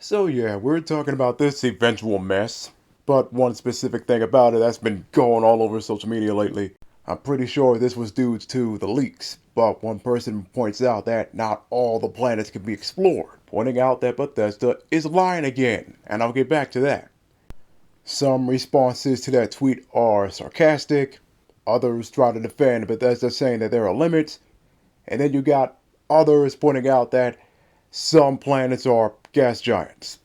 So yeah, we're talking about this eventual mess, but one specific thing about it that's been going all over social media lately. I'm pretty sure this was due to the leaks, but one person points out that not all the planets can be explored, pointing out that Bethesda is lying again, and I'll get back to that. Some responses to that tweet are sarcastic, others try to defend Bethesda saying that there are limits, and then you got others pointing out that some planets are gas giants.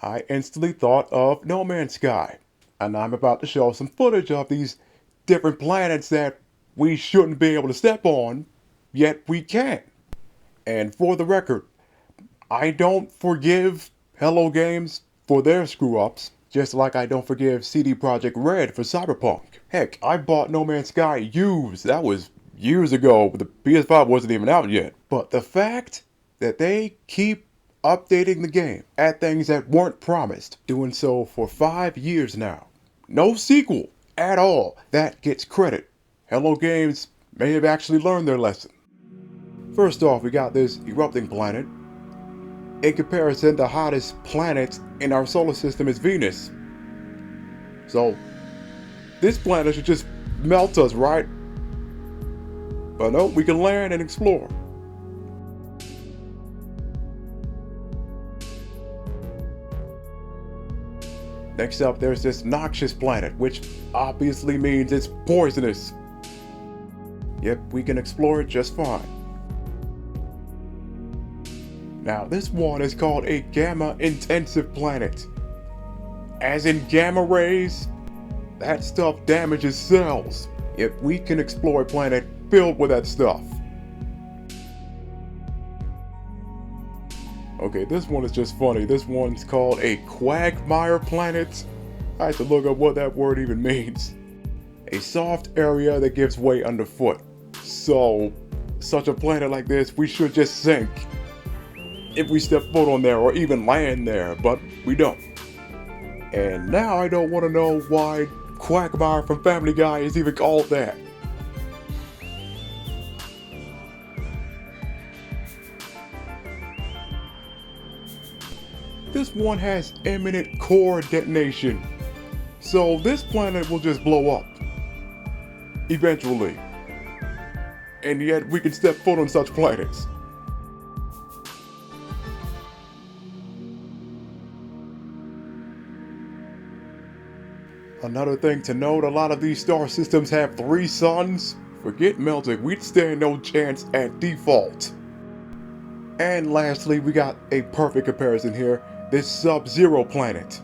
I instantly thought of No Man's Sky, and I'm about to show some footage of these different planets that we shouldn't be able to step on, yet we can. And for the record, I don't forgive Hello Games for their screw-ups, just like I don't forgive CD Projekt Red for Cyberpunk. Heck, I bought No Man's Sky used. That was years ago. The PS5 wasn't even out yet. But the fact that they keep updating the game, add things that weren't promised, doing so for 5 years now. No sequel at all. That gets credit. Hello Games may have actually learned their lesson. First off, we got this erupting planet. In comparison, the hottest planet in our solar system is Venus. So, this planet should just melt us, right? But no, we can land and explore. Next up, there's this noxious planet, which obviously means it's poisonous. Yep, we can explore it just fine. Now, this one is called a gamma-intensive planet. As in gamma rays, that stuff damages cells. Yet we can explore a planet filled with that stuff. Okay, this one is just funny. This one's called a quagmire planet. I had to look up what that word even means. A soft area that gives way underfoot. So, such a planet like this, we should just sink if we step foot on there or even land there, but we don't. And now I don't want to know why Quagmire from Family Guy is even called that. This one has imminent core detonation, so this planet will just blow up. Eventually. And yet we can step foot on such planets. Another thing to note, a lot of these star systems have 3 suns. Forget melting, we'd stand no chance at default. And lastly, we got a perfect comparison here, this Sub-Zero planet.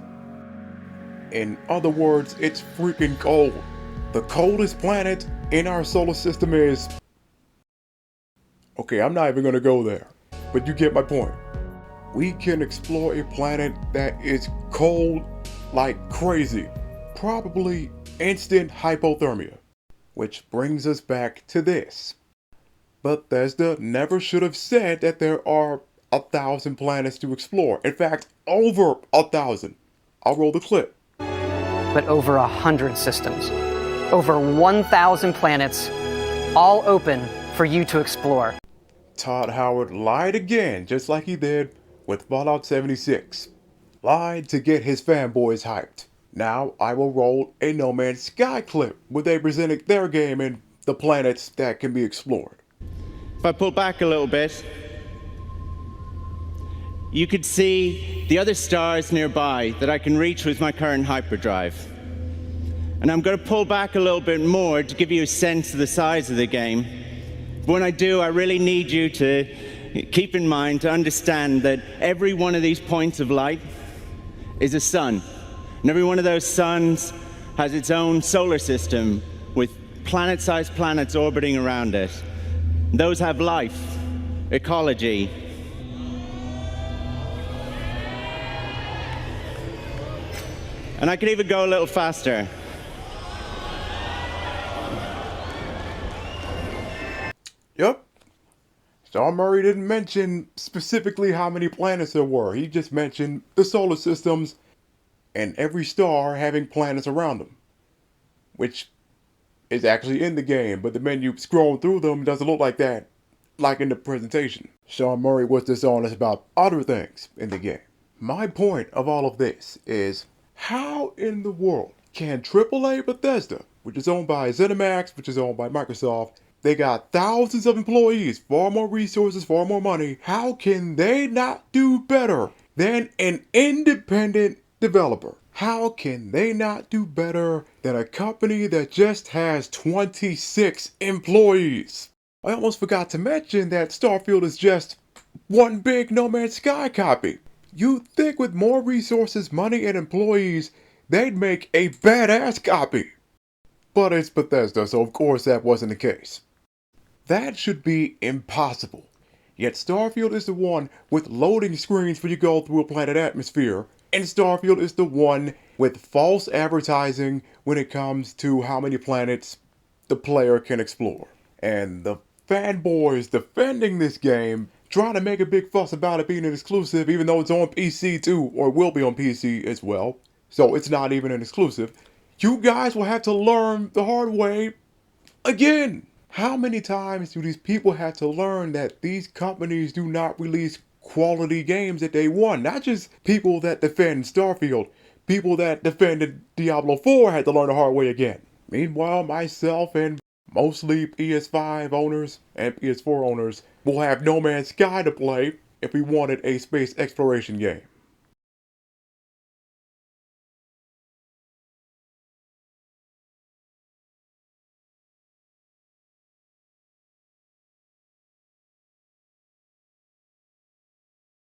In other words, it's freaking cold. The coldest planet in our solar system is... Okay, I'm not even gonna go there, but you get my point. We can explore a planet that is cold like crazy. Probably instant hypothermia. Which brings us back to this. Bethesda never should have said that there are 1,000 planets to explore. In fact, over 1,000. I'll roll the clip. But over 100 systems. Over 1,000 planets, all open for you to explore. Todd Howard lied again, just like he did with Fallout 76. Lied to get his fanboys hyped. Now I will roll a No Man's Sky clip where they presented their game and the planets that can be explored. If I pull back a little bit, you could see the other stars nearby that I can reach with my current hyperdrive. And I'm going to pull back a little bit more to give you a sense of the size of the game. But when I do, I really need you to keep in mind, to understand that every one of these points of light is a sun. And every one of those suns has its own solar system with planet-sized planets orbiting around it. Those have life, ecology. And I could even go a little faster. Yep. Sean Murray didn't mention specifically how many planets there were. He just mentioned the solar systems and every star having planets around them, which is actually in the game, but the menu scrolling through them doesn't look like that, like in the presentation. Sean Murray was dishonest about other things in the game. My point of all of this is, how in the world can AAA Bethesda, which is owned by ZeniMax, which is owned by Microsoft, they got thousands of employees, far more resources, far more money, how can they not do better than an independent developer? How can they not do better than a company that just has 26 employees? I almost forgot to mention that Starfield is just one big No Man's Sky copy. You'd think with more resources, money, and employees, they'd make a badass copy. But it's Bethesda, so of course that wasn't the case. That should be impossible. Yet Starfield is the one with loading screens for you to go through a planet atmosphere, and Starfield is the one with false advertising when it comes to how many planets the player can explore. And the fanboys defending this game, trying to make a big fuss about it being an exclusive, even though it's on PC too, or will be on PC as well. So it's not even an exclusive. You guys will have to learn the hard way again. How many times do these people have to learn that these companies do not release quality games at day one? Not just people that defend Starfield, people that defended Diablo 4 had to learn the hard way again. Meanwhile, myself and mostly PS5 owners and PS4 owners will have No Man's Sky to play if we wanted a space exploration game.